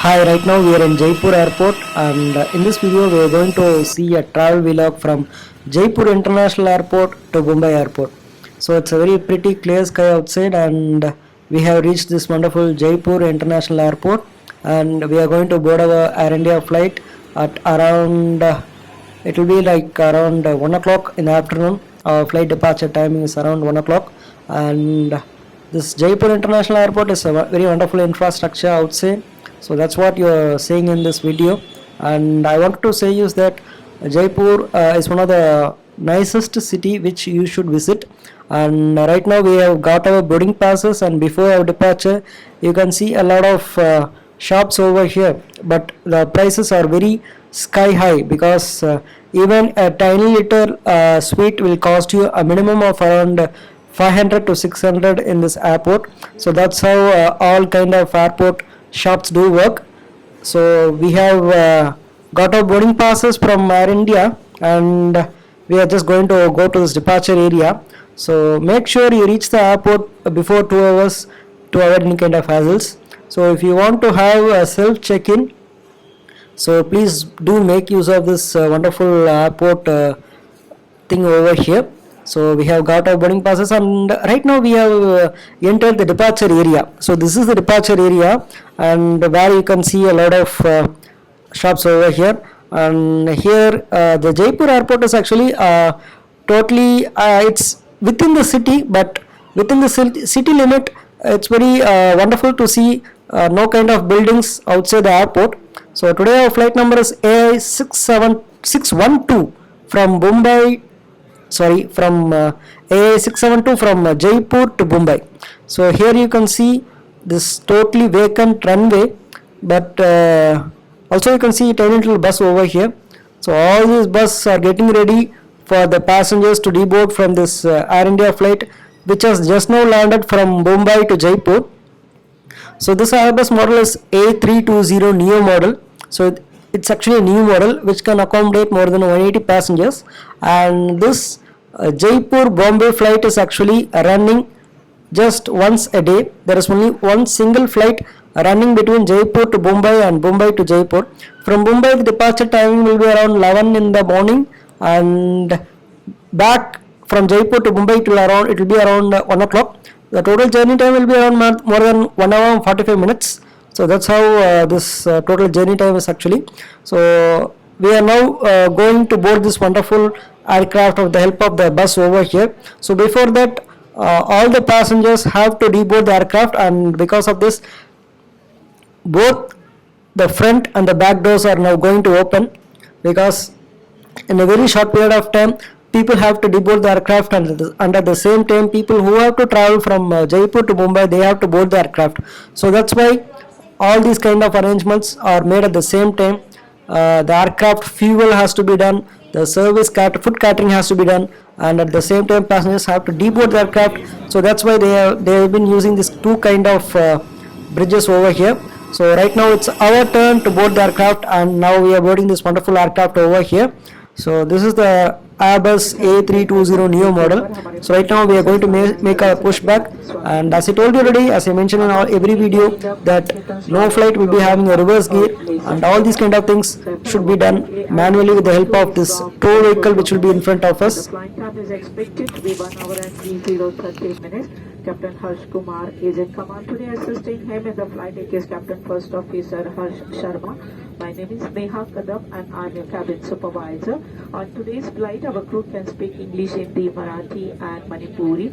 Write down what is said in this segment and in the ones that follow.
Hi, right now we are in Jaipur airport and in this video we are going to see a travel vlog from Jaipur International Airport to Mumbai Airport. So it's a very pretty clear sky outside and we have reached this wonderful Jaipur International Airport and we are going to board our Air India flight at around, it will be like around 1 o'clock in the afternoon. Our flight departure timing is around 1 o'clock and this Jaipur International Airport is a very wonderful infrastructure outside. So that's what you're seeing in this video, and I want to say is that Jaipur is one of the nicest city which you should visit. And right now we have got our boarding passes, and before our departure you can see a lot of shops over here, but the prices are very sky high because even a tiny little sweet will cost you a minimum of around 500 to 600 in this airport. So that's how all kind of airport shops do work. So we have got our boarding passes from Air India and we are just going to go to this departure area. So make sure you reach the airport before 2 hours to avoid any kind of hassles. So if you want to have a self check-in, so please do make use of this wonderful airport thing over here. So we have got our boarding passes and right now we have entered the departure area. So this is the departure area and where you can see a lot of shops over here. And here the Jaipur airport is actually totally it's within the city, but within the city limit it's very wonderful to see no kind of buildings outside the airport. So today our flight number is AI612 from Mumbai, from AA672 from Jaipur to Mumbai. So here you can see this totally vacant runway, but also you can see a tiny little bus over here. So all these buses are getting ready for the passengers to deboard from this Air India flight which has just now landed from Mumbai to Jaipur. So this Airbus model is A320 Neo model. So it's actually a new model which can accommodate more than 180 passengers, and this Jaipur Bombay flight is actually running just once a day. There is only one single flight running between Jaipur to Mumbai and Mumbai to Jaipur. From Mumbai the departure timing will be around 11 in the morning, and back from Jaipur to Mumbai it will be around 1 o'clock. The total journey time will be around more than 1 hour and 45 minutes. So that's how this total journey time is actually. So we are now going to board this wonderful aircraft with the help of the bus over here. So before that all the passengers have to deboard the aircraft, and because of this both the front and the back doors are now going to open, because in a very short period of time people have to deboard the aircraft, and at the same time people who have to travel from Jaipur to Mumbai, they have to board the aircraft. So that's why all these kind of arrangements are made at the same time. The aircraft fuel has to be done, the food catering has to be done, and at the same time passengers have to deboard the aircraft. So that's why they have been using these two kind of bridges over here. So right now it's our turn to board the aircraft, and now we are boarding this wonderful aircraft over here. So this is the Airbus A320 Neo model. So right now we are going to make a pushback, and as I told you already, as I mentioned in every video, that no flight will be having a reverse gear, and all these kind of things should be done manually with the help of this tow vehicle which will be in front of us. Flight time is expected to be 1 hour and 30 minutes. Captain Harsh Kumar is in command today. Assisting him in the flight deck is Captain First Officer Harsh Sharma. My name is Neha Kadam and I'm your cabin supervisor. On today's flight, our crew can speak English, Hindi, Marathi and Manipuri.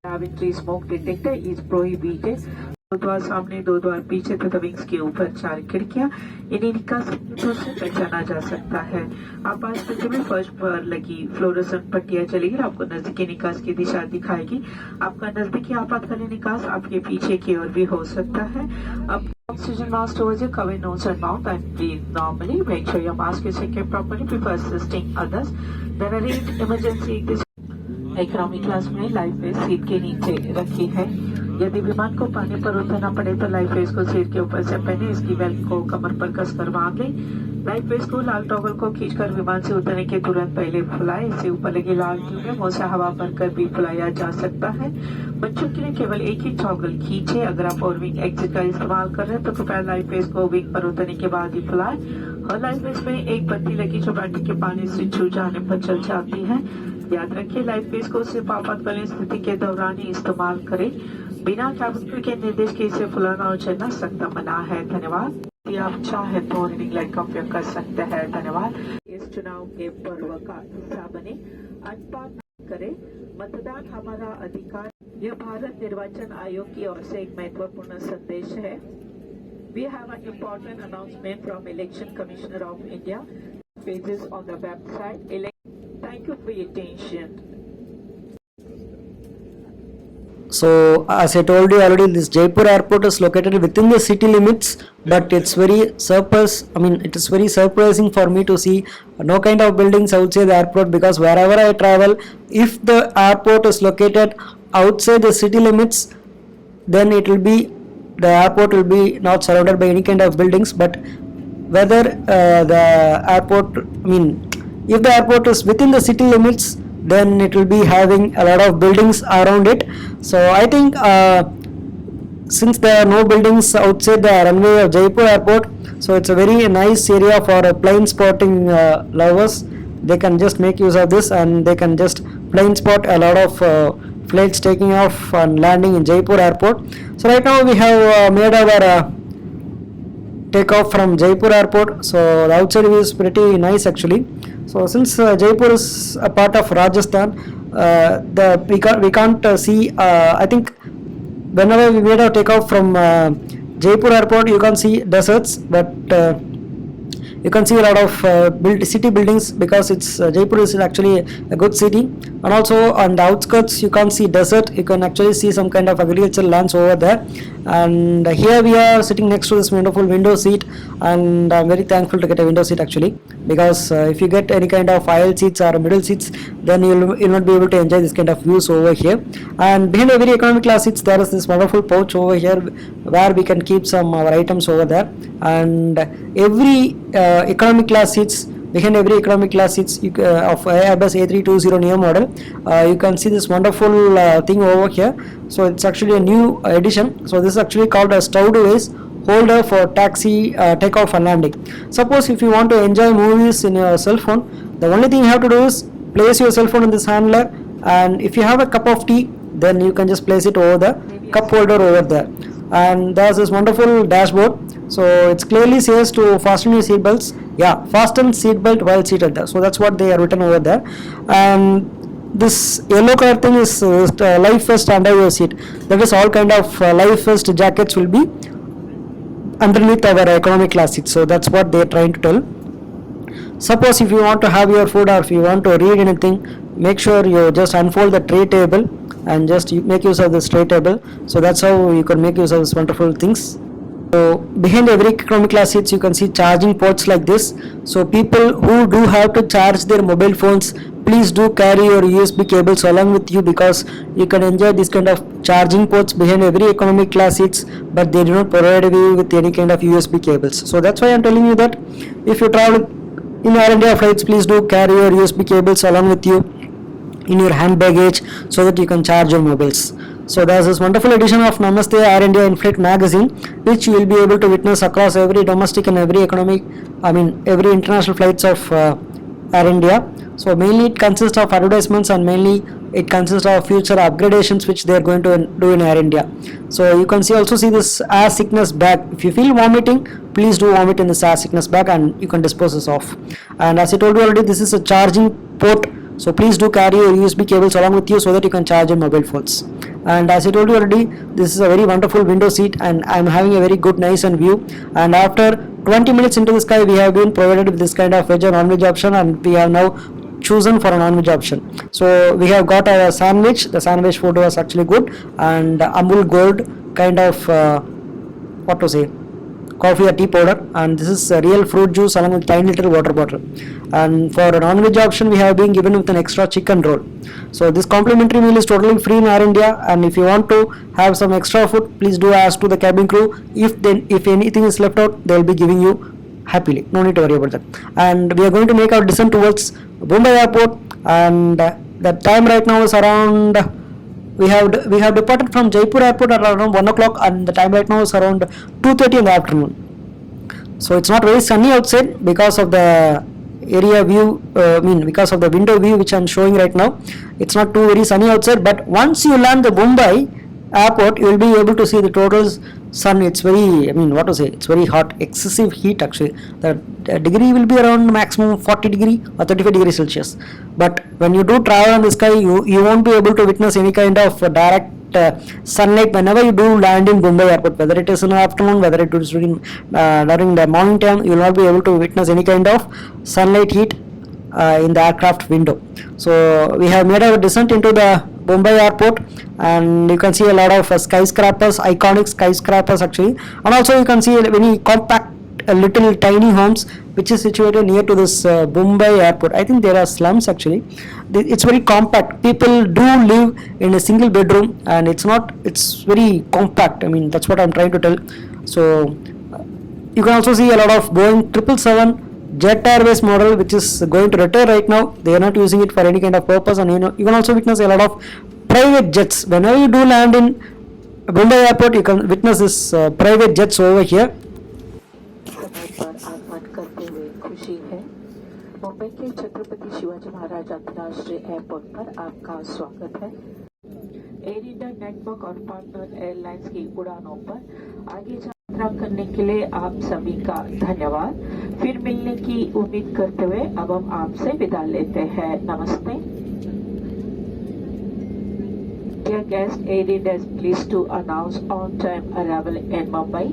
Lavatory smoke detector is prohibited. 2 द्वार सामने 2 द्वार पीछे तथा wings के ऊपर 4 खिड़कियां, इन्हें निकासी से पहचाना जा सकता है। आपात स्थिति में फर्श पर लगी फ्लोरोसेंट पट्टियां चलेगी, आपको नजदीकी निकास की दिशा दिखाएगी। आपका नजदीकी आपातकालीन निकास आपके पीछे की ओर भी हो सकता है। अब oxygen mask towards your cover nose and mouth and breathe normally. Make sure your mask is secured properly before assisting others. There are 8 emergency exits. Economy class में लाइफ वेस्ट सीट के नीचे रखी है। यदि विमान को पानी पर उतरना पड़े तो लाइफ वेस्ट को सीट के ऊपर से पहने, इसकी बेल्ट को कमर पर कसकर बांध लें। लाइफ वेस्ट को लाल टॉगल को खींचकर विमान से उतरने के तुरंत पहले फुलाए। इसे ऊपर लगे लाल ट्यूब में मुंह से हवा भरकर भी फुलाया जा सकता है। बच्चों के लिए केवल एक ही टॉगल खींचे। अगर आप और विंग एग्जिट का इस्तेमाल कर रहे हैं तो कृपया लाइफ वेस्ट को विंग पर उतरने के बाद ही फुलाए। और लाइफ वेस्ट में एक बत्ती लगी जो बैटरी के पानी से छू जाने पर चल जाती है। याद रखिए लाइफ वेस्ट को सिर्फ आपातकालीन स्थिति के दौरान ही इस्तेमाल करें। बिना कैबिन क्रू के निर्देश के इसे फुलाना और चलना सख्त मना है। धन्यवाद। यदि आप चाहे तो रिंग लाइट का उपयोग कर सकते हैं। धन्यवाद। इस चुनाव के पर्व का हिस्सा बने, अनपात करें। मतदान हमारा अधिकार। यह भारत निर्वाचन आयोग की ओर से एक महत्वपूर्ण संदेश है। We have an important announcement from Election Commissioner of India. Pages on the website. Thank you for your attention. So as I told you already, this Jaipur airport is located within the city limits, but it's very it is very surprising for me to see no kind of buildings outside the airport, because wherever I travel, if the airport is located outside the city limits, then the airport will be not surrounded by any kind of buildings. But whether the airport, if the airport is within the city limits, then it will be having a lot of buildings around it. So I think since there are no buildings outside the runway of Jaipur airport, so it's a very nice area for plane spotting lovers. They can just make use of this and they can just plane spot a lot of flights taking off and landing in Jaipur airport. So right now we have made our takeoff from Jaipur airport. So the outside view is pretty nice actually. So since Jaipur is a part of Rajasthan, we can't see. I think whenever we made our takeoff from Jaipur airport, you can see deserts, but you can see a lot of city buildings, because it's Jaipur is actually a good city. And also on the outskirts you can't see desert, you can actually see some kind of agricultural lands over there. And here we are sitting next to this wonderful window seat, and I'm very thankful to get a window seat actually, because if you get any kind of aisle seats or middle seats, then you'll not be able to enjoy this kind of views over here. And behind every economy class seats there is this wonderful pouch over here where we can keep some our items over there. And every economy class seats, behind every economy class seats of Airbus A320 neo model, you can see this wonderful thing over here. So it's actually a new addition. So this is actually called a stowaway holder for taxi takeoff and landing. Suppose if you want to enjoy movies in your cell phone, the only thing you have to do is place your cell phone in this handler, and if you have a cup of tea, then you can just place it over the cup holder over there. And there's this wonderful dashboard. So it's clearly says to fasten your seat belts. Yeah, fasten seat belt while seated there. So that's what they are written over there. And this yellow color thing is life vest under your seat. That is all kind of life vest jackets will be underneath our economy class seat. So that's what they are trying to tell. Suppose if you want to have your food or if you want to read anything, make sure you just unfold the tray table and just make use of this tray table. So that's how you can make use of these wonderful things. So behind every economy class seats you can see charging ports like this. So people who do have to charge their mobile phones, please do carry your USB cables along with you, because you can enjoy this kind of charging ports behind every economy class seats, but they do not provide you with any kind of USB cables. So that's why I'm telling you that if you travel in Air India flights, please do carry your USB cables along with you in your hand baggage so that you can charge your mobiles. So there's this wonderful edition of Namaste Air India in-flight magazine, which you will be able to witness across every domestic and every economic, every international flights of Air India. So mainly it consists of advertisements, and mainly it consists of future upgradations which they are going to do in Air India. So you can also see this air sickness bag. If you feel vomiting, please do vomit in this air sickness bag and you can dispose this off. And as I told you already, this is a charging port. So please do carry your USB cables along with you so that you can charge your mobile phones. And as I told you already, this is a very wonderful window seat, and I am having a very good nice and view. And after 20 minutes into the sky, we have been provided with this kind of veg or non-veg option, and we have now chosen for a non-veg option. So we have got our sandwich. The sandwich food was actually good, and Amul Gold kind of coffee or tea powder, and this is real fruit juice along with 10 liter water bottle. And for a non-veg option, we have been given with an extra chicken roll. So this complimentary meal is totally free in Air India, and if you want to have some extra food, please do ask to the cabin crew. If anything is left out, they will be giving you happily. No need to worry about that. And we are going to make our descent towards Mumbai airport, and the time right now is around, we have departed from Jaipur airport at around 1 o'clock, and the time right now is around 2:30 in the afternoon. So it's not very sunny outside because of the area view, because of the window view which I'm showing right now. It's not too very sunny outside, but once you land the Mumbai airport, you will be able to see the total sun. It's very, it's very hot, excessive heat actually. The degree will be around maximum 40 degree or 35 degrees Celsius. But when you do travel on the sky, you won't be able to witness any kind of direct sunlight whenever you do land in Mumbai airport, whether it is in the afternoon, whether it is during the morning time. You will not be able to witness any kind of sunlight heat in the aircraft window. So we have made our descent into the Mumbai airport, and you can see a lot of skyscrapers, iconic skyscrapers actually, and also you can see very compact little tiny homes which is situated near to this Mumbai airport. I think there are slums actually. It's very compact. People do live in a single bedroom, and it's very compact. That's what I'm trying to tell. So you can also see a lot of Boeing 777 Jet Airways model which is going to retire right now. They are not using it for any kind of purpose, and you can also witness a lot of private jets. Whenever you do land in Mumbai airport, you can witness this private jets over here. खुशी है। मुंबई के छत्रपति शिवाजी महाराज अंतर्राष्ट्रीय airport पर आपका स्वागत है। Air India network और partner airlines की उड़ानों पर आगे यात्रा करने के लिए आप सभी का धन्यवाद। फिर मिलने की उम्मीद करते हुए अब हम आपसे विदा लेते हैं। नमस्ते। Dear guests, Air India is pleased to announce on-time arrival in Mumbai.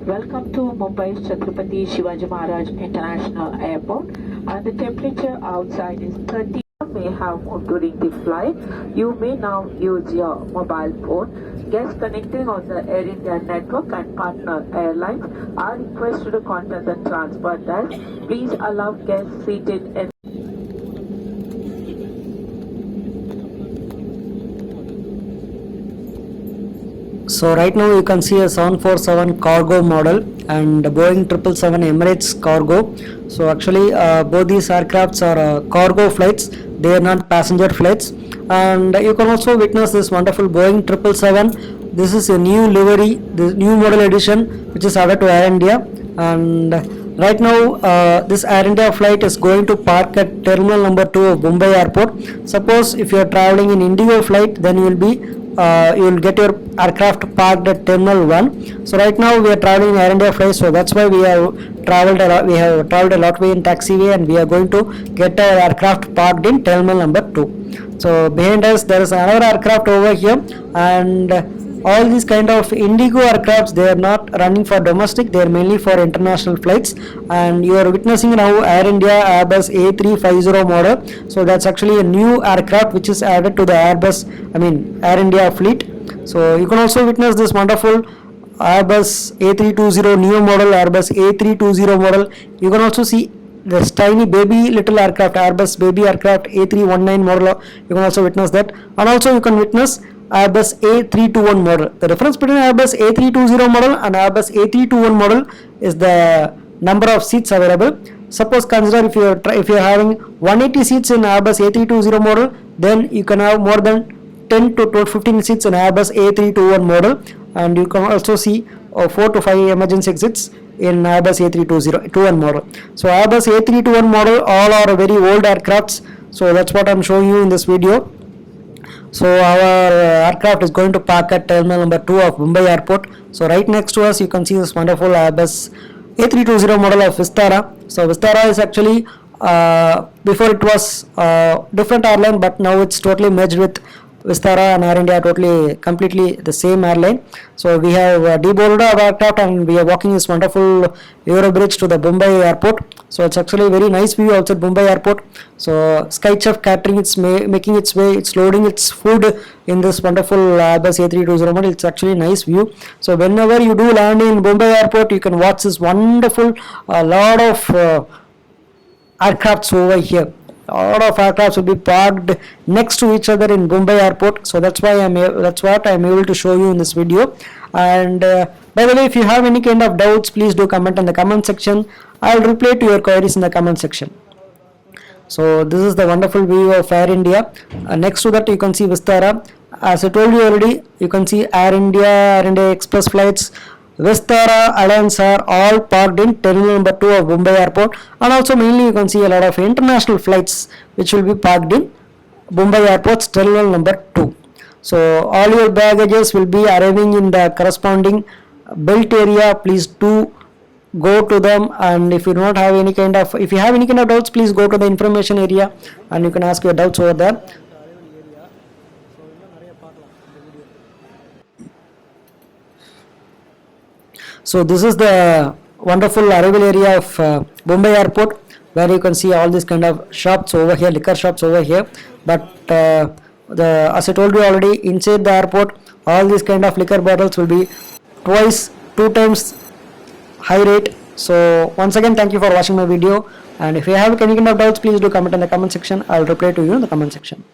Welcome to Mumbai's Chhatrapati Shivaji Maharaj International Airport, and the temperature outside is 30. May have moved during the flight. You may now use your mobile phone. Guests connecting on the Air India network and partner airlines are requested to contact the transfer desk. Please allow guests seated in So right now you can see a 747 cargo model and Boeing 777 Emirates cargo. So actually both these aircrafts are cargo flights. They are not passenger flights. And you can also witness this wonderful Boeing 777. This is a new livery, the new model edition which is added to Air India. And right now this Air India flight is going to park at terminal number 2 of Mumbai airport. Suppose if you are traveling in Indigo flight, then you will get your aircraft parked at terminal 1. So right now we are traveling in Air India flight, so that's why we have traveled a lot way in taxiway, and we are going to get our aircraft parked in terminal number 2. So behind us there is another aircraft over here, and all these kind of Indigo aircrafts, they are not running for domestic, they are mainly for international flights. And you are witnessing now Air India Airbus A350 model. So that's actually a new aircraft which is added to the Air India fleet. So you can also witness this wonderful Airbus A320 neo model, Airbus A320 model. You can also see this tiny baby little aircraft, Airbus baby aircraft A319 model. You can also witness that, and also you can witness Airbus A321 model. The difference between Airbus A320 model and Airbus A321 model is the number of seats available. Suppose consider if you are having 180 seats in Airbus A320 model, then you can have more than 10 to 15 seats in Airbus A321 model, and you can also see 4 to 5 emergency exits in Airbus A321 model. So Airbus A321 model all are very old aircrafts. So that's what I'm showing you in this video. So our aircraft is going to park at terminal number 2 of Mumbai airport. So right next to us you can see this wonderful Airbus A320 model of Vistara. So Vistara is actually before it was different airline, but now it's totally merged with Vistara and Air India, totally completely the same airline. So we have deboarded our aircraft and we are walking this wonderful Euro bridge to the Mumbai airport. So it's actually a very nice view outside Mumbai airport. So Sky Chef Catering, it's making its way, it's loading its food in this wonderful Airbus A320 model. It's actually a nice view. So whenever you do land in Mumbai airport, you can watch this wonderful lot of aircrafts over here. A lot of aircrafts will be parked next to each other in Mumbai airport. So that's what I'm able to show you in this video. And by the way, if you have any kind of doubts, please do comment in the comment section. I'll reply to your queries in the comment section. So this is the wonderful view of Air India. Next to that you can see Vistara. As I told you already, you can see Air India Express flights, Vistara, Alliance are all parked in terminal number 2 of Mumbai Airport, and also mainly you can see a lot of international flights which will be parked in Mumbai Airport's terminal number 2. So all your baggages will be arriving in the corresponding belt area. Please do go to them, and if you do not have any kind of, if you have any kind of doubts, please go to the information area and you can ask your doubts over there. So this is the wonderful arrival area of Mumbai Airport, where you can see all these kind of shops over here, liquor shops over here. But as I told you already, inside the airport, all these kind of liquor bottles will be two times high rate. So once again, thank you for watching my video, and if you have any kind of doubts, please do comment in the comment section. I'll reply to you in the comment section.